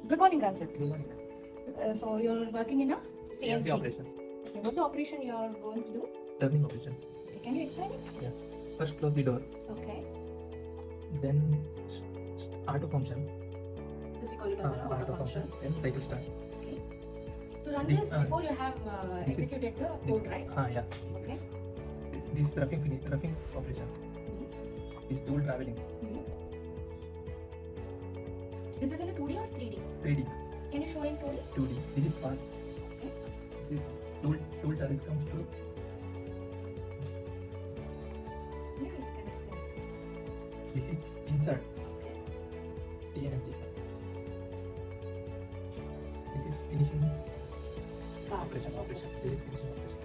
Good morning, Ranjit. Good morning. So you're working in a CNC CNC. operation. Okay, what the operation you are going to do? Turning operation. Okay, can you explain it? Yeah. First close the door, Okay. then auto function. This we call it as an auto function. Then cycle start. Okay. To run This, this, before you have this is- executed the code, right? Yeah. Okay. This is roughing operation. This tool traveling. This is in a 2D or 3D? 3D, Can you show in 2D? 2D. This is part. Okay. This tool tariff comes to Yeah, you can explain. this is insert Okay. TNMG. This is finishing Wow. operation. This is finishing operation.